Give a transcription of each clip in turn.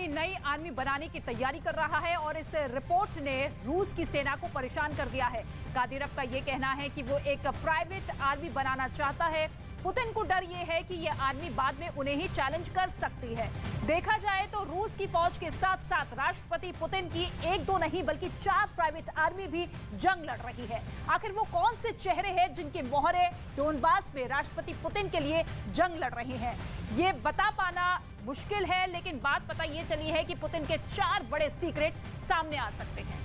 अपनी नई आर्मी बनाने की तैयारी कर रहा है और इस रिपोर्ट ने रूस की सेना को परेशान कर दिया है। कादिरोव का यह कहना है कि वो एक प्राइवेट आर्मी बनाना चाहता है। पुतिन को डर ये है कि यह आर्मी बाद में उन्हें ही चैलेंज कर सकती है। देखा जाए तो रूस की फौज के साथ साथ राष्ट्रपति पुतिन की एक दो नहीं बल्कि 4 प्राइवेट आर्मी भी जंग लड़ रही है। आखिर वो कौन से चेहरे हैं जिनके मोहरे डोनबास में राष्ट्रपति पुतिन के लिए जंग लड़ रहे हैं, ये बता पाना मुश्किल है, लेकिन बात पता ये चली है कि पुतिन के 4 बड़े सीक्रेट सामने आ सकते हैं।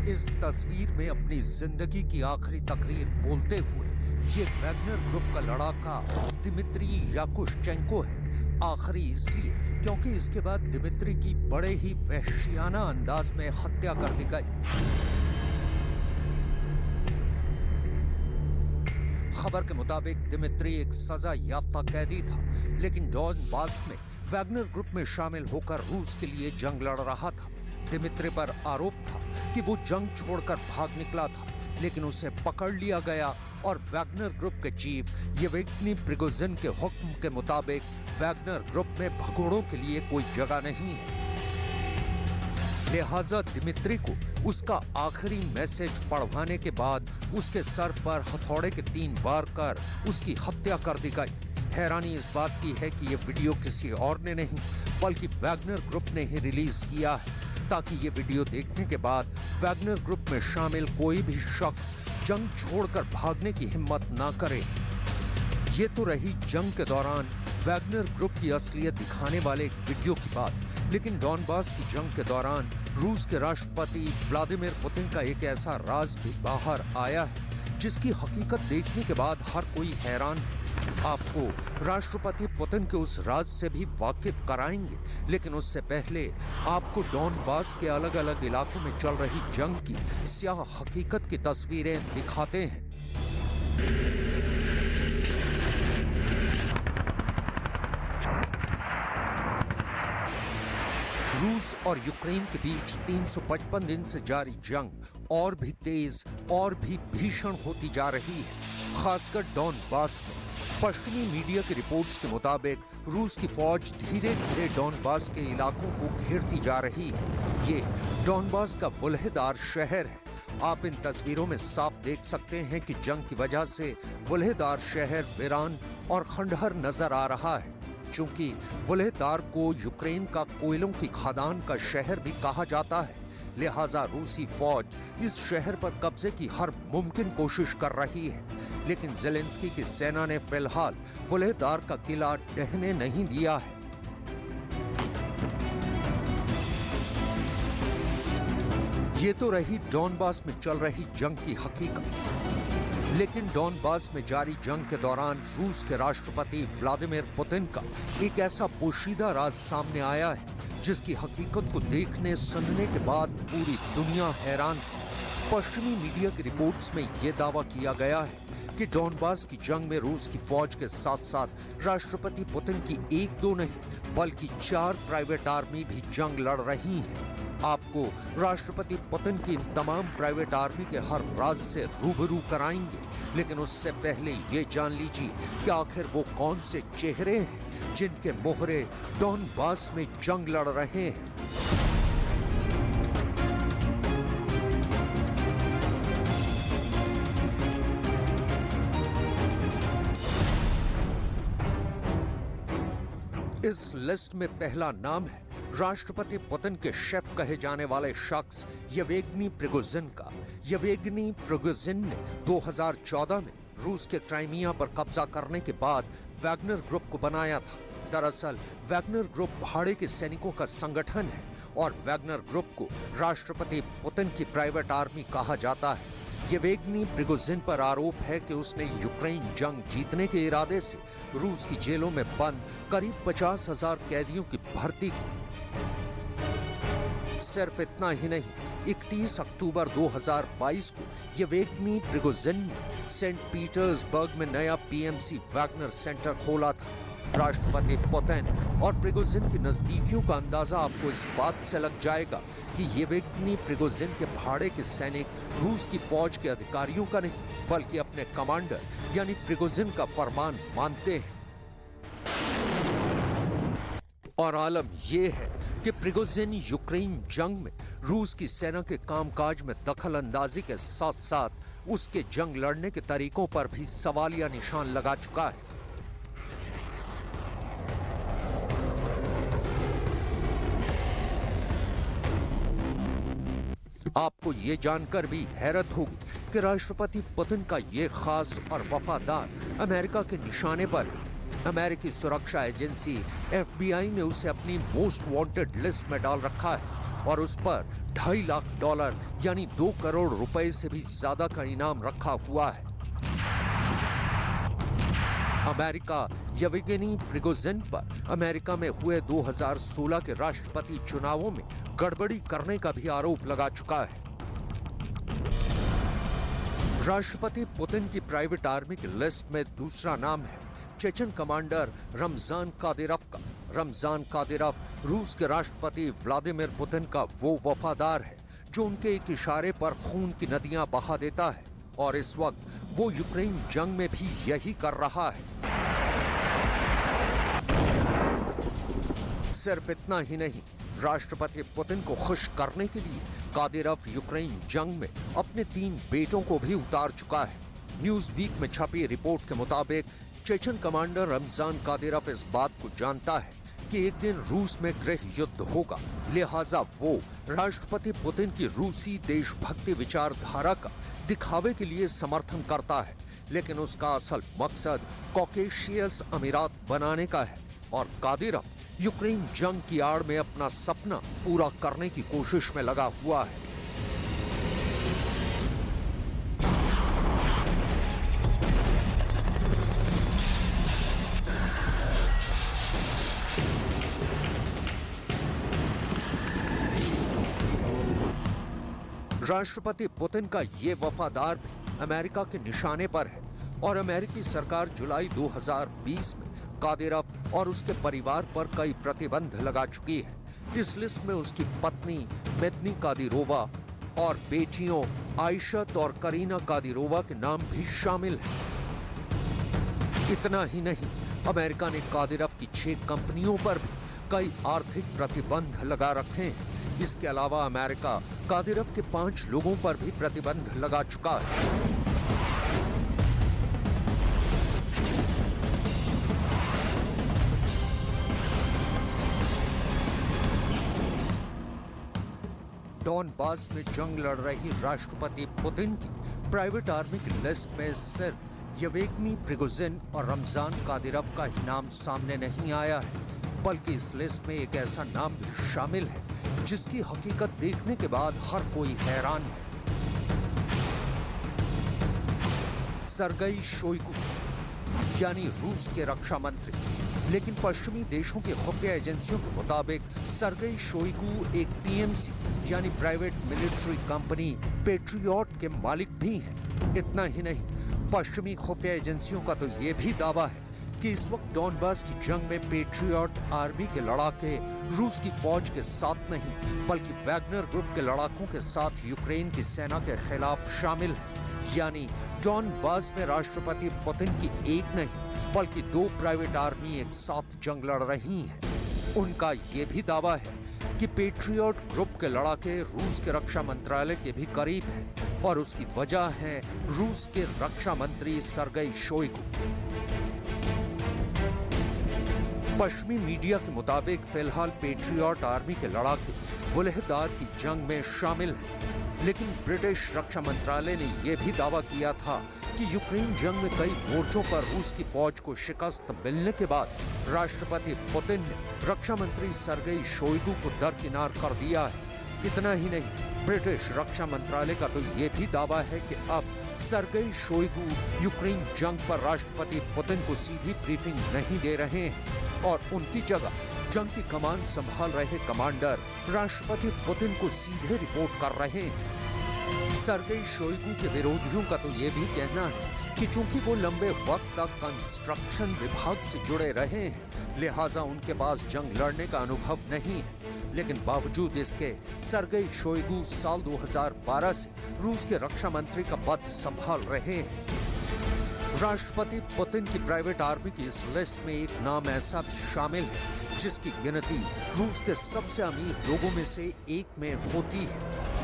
इस तस्वीर में अपनी जिंदगी की आखिरी तकरीर बोलते हुए ये वैगनर ग्रुप का लड़ाका दिमित्री याकुशचेंको है। आखिरी इसलिए क्योंकि इसके बाद दिमित्री की बड़े ही वहशियाना अंदाज में हत्या कर दी गई। खबर के मुताबिक दिमित्री एक सजा याफ्ता कैदी था, लेकिन डोनबास में वैगनर ग्रुप में शामिल होकर रूस के लिए जंग लड़ रहा था। दिमित्री पर आरोप था कि वो जंग छोड़कर भाग निकला था, लेकिन उसे पकड़ लिया गया और वैगनर ग्रुप के चीफ येवगेनी प्रिगोजिन के हुक्म के मुताबिक वैगनर ग्रुप में भगोड़ों के लिए कोई जगह नहीं है। लिहाजा दिमित्री को उसका आखिरी मैसेज पढ़वाने के बाद उसके सर पर हथौड़े के 3 वार कर उसकी हत्या कर दी गई। हैरानी इस बात की है कि यह वीडियो किसी और ने नहीं बल्कि वैगनर ग्रुप ने ही रिलीज किया है, ताकि ये वीडियो देखने के बाद वैगनर ग्रुप में शामिल कोई भी शख्स जंग छोड़कर भागने की हिम्मत ना करे। ये तो रही जंग के दौरान वैगनर ग्रुप की असलियत दिखाने वाले एक वीडियो की बात, लेकिन डोनबास की जंग के दौरान रूस के राष्ट्रपति व्लादिमीर पुतिन का एक ऐसा राज भी बाहर आया है जिसकी हकीकत देखने के बाद हर कोई हैरान है। आपको राष्ट्रपति पुतिन के उस राज से भी वाकिफ कराएंगे, लेकिन उससे पहले आपको डोनबास के अलग अलग इलाकों में चल रही जंग की स्याह हकीकत की तस्वीरें दिखाते हैं। रूस और यूक्रेन के बीच 355 दिन से जारी जंग और भी तेज और भी भीषण होती जा रही है, खासकर डोनबास में। पश्चिमी मीडिया की रिपोर्ट्स के मुताबिक रूस की फौज धीरे धीरे डोनबास के इलाकों को घेरती जा रही है। ये डोनबास का बुल्हेदार शहर है। आप इन तस्वीरों में साफ देख सकते हैं कि जंग की वजह से बुल्हेदार शहर वीरान और खंडहर नजर आ रहा है। चूंकि बुल्हेदार को यूक्रेन का कोयलों की खदान का शहर भी कहा जाता है, लिहाजा रूसी फौज इस शहर पर कब्जे की हर मुमकिन कोशिश कर रही है, लेकिन ज़ेलेंस्की की सेना ने फिलहाल बुल्हेदार का किला ढहने नहीं दिया है। ये तो रही डोनबास में चल रही जंग की हकीकत, लेकिन डोनबास में जारी जंग के दौरान रूस के राष्ट्रपति व्लादिमीर पुतिन का एक ऐसा पोशीदा राज सामने आया है जिसकी हकीकत को देखने सुनने के बाद पूरी दुनिया हैरान है। पश्चिमी मीडिया की रिपोर्ट्स में यह दावा किया गया है कि डोनबास की जंग में रूस की फौज के साथ साथ राष्ट्रपति पुतिन की 1-2 नहीं बल्कि 4 प्राइवेट आर्मी भी जंग लड़ रही हैं। आपको राष्ट्रपति पुतिन की इन तमाम प्राइवेट आर्मी के हर राज से रूबरू कराएंगे, लेकिन उससे पहले ये जान लीजिए कि आखिर वो कौन से चेहरे हैं जिनके मोहरे डोनबास में जंग लड़ रहे हैं। इस लिस्ट में पहला नाम है राष्ट्रपति पुतिन के शेफ कहे जाने वाले शख्स येवगेनी प्रिगोजिन का। येवगेनी प्रिगोजिन ने 2014 में रूस के क्राइमिया पर कब्जा करने के बाद वैगनर ग्रुप को बनाया था। दरअसल वैगनर ग्रुप भाड़े के सैनिकों का संगठन है और वैगनर ग्रुप को राष्ट्रपति पुतिन की प्राइवेट आर्मी कहा जाता है। येवगेनी प्रिगोजिन पर आरोप है कि उसने यूक्रेन जंग जीतने के इरादे से रूस की जेलों में बंद करीब 50,000 कैदियों की भर्ती की। सिर्फ इतना ही नहीं, 31 अक्टूबर 2022 को येवेगनी प्रिगोजिन ने सेंट पीटर्सबर्ग में नया पीएमसी वैगनर सेंटर खोला था। राष्ट्रपति पुतिन और प्रिगोजिन की नजदीकियों का अंदाजा आपको इस बात से लग जाएगा कि येवेगनी प्रिगोजिन के भाड़े के सैनिक रूस की फौज के अधिकारियों का नहीं, बल्कि अपने कमांडर यानी प्रिगोजिन का फरमान मानते हैं। और आलम यह है कि प्रिगोजिन यूक्रेन जंग में रूस की सेना के कामकाज में दखल अंदाजी के साथ साथ उसके जंग लड़ने के तरीकों पर भी सवालिया निशान लगा चुका है। आपको ये जानकर भी हैरत होगी कि राष्ट्रपति पुतिन का ये खास और वफादार अमेरिका के निशाने पर है। अमेरिकी सुरक्षा एजेंसी FBI ने उसे अपनी मोस्ट वांटेड लिस्ट में डाल रखा है और उस पर $2.5 लाख यानी 2 करोड़ रुपए से भी ज्यादा का इनाम रखा हुआ है। अमेरिका येवेगनी प्रिगोजिन पर अमेरिका में हुए 2016 के राष्ट्रपति चुनावों में गड़बड़ी करने का भी आरोप लगा चुका है। राष्ट्रपति पुतिन की प्राइवेट आर्मी की लिस्ट में दूसरा नाम है चेचन कमांडर रमजान कादिरोव का। रमजान कादिरोव रूस के राष्ट्रपति व्लादिमीर पुतिन का वो वफादार है जो उनके एक इशारे पर खून की नदियां बहा देता है, और इस वक्त वो यूक्रेन जंग में भी यही कर रहा है। सिर्फ इतना ही नहीं, राष्ट्रपति पुतिन को खुश करने के लिए कादिरोव यूक्रेन जंग में अपने 3 बेटों को भी उतार चुका है। न्यूज वीक में छपी रिपोर्ट के मुताबिक चेचन कमांडर रमजान कादिरोव इस बात को जानता है कि एक दिन रूस में गृह युद्ध होगा, लिहाजा वो राष्ट्रपति पुतिन की रूसी देशभक्ति विचारधारा का दिखावे के लिए समर्थन करता है, लेकिन उसका असल मकसद कॉकेशियस अमीरात बनाने का है और कादिरोव यूक्रेन जंग की आड़ में अपना सपना पूरा करने की कोशिश में लगा हुआ है। राष्ट्रपति पुतिन का ये वफादार भी अमेरिका के निशाने पर है और अमेरिकी सरकार जुलाई 2020 में कादिरोव और उसके परिवार पर कई प्रतिबंध लगा चुकी है। इस लिस्ट में उसकी पत्नी मेदनी कादिरोवा और बेटियों आयशत और करीना कादिरोवा के नाम भी शामिल हैं। इतना ही नहीं, अमेरिका ने कादिरोव की 6 कंपनियों पर भी कई आर्थिक प्रतिबंध लगा रखे हैं। इसके अलावा अमेरिका कादिरोव के 5 लोगों पर भी प्रतिबंध लगा चुका है। डॉनबास में जंग लड़ रही राष्ट्रपति पुतिन की प्राइवेट आर्मी की लिस्ट में सिर्फ येवेगनी प्रिगोजिन और रमजान कादिरोव का ही नाम सामने नहीं आया है, बल्कि इस लिस्ट में एक ऐसा नाम भी शामिल है जिसकी हकीकत देखने के बाद हर कोई हैरान है। सर्गेई शोइगु यानी रूस के रक्षा मंत्री। लेकिन पश्चिमी देशों की खुफिया एजेंसियों के मुताबिक सर्गेई शोइगु एक पीएमसी यानी प्राइवेट मिलिट्री कंपनी पेट्रियट के मालिक भी हैं। इतना ही नहीं, पश्चिमी खुफिया एजेंसियों का तो ये भी दावा है कि इस वक्त डॉनबास की जंग में पेट्रियट आर्मी के लड़ाके रूस की फौज के साथ नहीं बल्कि वैगनर ग्रुप के लड़ाकों के साथ यूक्रेन की सेना के खिलाफ शामिल हैं। यानी डॉनबास में राष्ट्रपति पुतिन की एक नहीं बल्कि 2 प्राइवेट आर्मी एक साथ जंग लड़ रही हैं। उनका ये भी दावा है कि पेट्रियट ग्रुप के लड़ाके रूस के रक्षा मंत्रालय के भी करीब हैं और उसकी वजह है रूस के रक्षा मंत्री सर्गेई शोइगु। पश्चिमी मीडिया के मुताबिक फिलहाल पेट्रियट आर्मी के लड़ाके बुलेहदार की जंग में शामिल हैं, लेकिन ब्रिटिश रक्षा मंत्रालय ने यह भी दावा किया था कि यूक्रेन जंग में कई मोर्चों पर रूस की फौज को शिकस्त मिलने के बाद राष्ट्रपति पुतिन ने रक्षा मंत्री सर्गेई शोइगु को दरकिनार कर दिया है। इतना ही नहीं, ब्रिटिश रक्षा मंत्रालय का तो ये भी दावा है कि अब सर्गेई शोइगु यूक्रेन जंग पर राष्ट्रपति पुतिन को सीधी ब्रीफिंग नहीं दे रहे हैं और उनकी जगह जंग की कमान संभाल रहे कमांडर राष्ट्रपति पुतिन को सीधे रिपोर्ट कर रहे हैं। सर्गेई शोइगु के विरोधियों का तो ये भी कहना है कि चूंकि वो लंबे वक्त तक कंस्ट्रक्शन विभाग से जुड़े रहे हैं, लिहाजा उनके पास जंग लड़ने का अनुभव नहीं है। लेकिन बावजूद इसके सर्गेई शोइगु साल 2012 से रूस के रक्षा मंत्री का पद संभाल रहे हैं। राष्ट्रपति पुतिन की प्राइवेट आर्मी की इस लिस्ट में एक नाम ऐसा भी शामिल है जिसकी गिनती रूस के सबसे अमीर लोगों में से एक में होती है।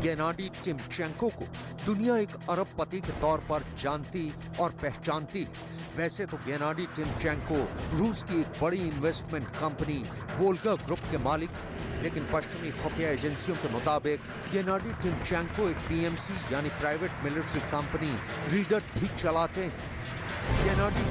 गेनाडी टिमचेंको को दुनिया एक अरबपति के तौर पर जानती और पहचानती है। वैसे तो गेनाडी टिमचेंको रूस की एक बड़ी इन्वेस्टमेंट कंपनी वोल्गा ग्रुप के मालिक हैं, लेकिन पश्चिमी खुफिया एजेंसियों के मुताबिक गेनाडी टिमचेंको एक पीएमसी यानी प्राइवेट मिलिट्री कंपनी रीडर भी चलाते हैं। गेनाडी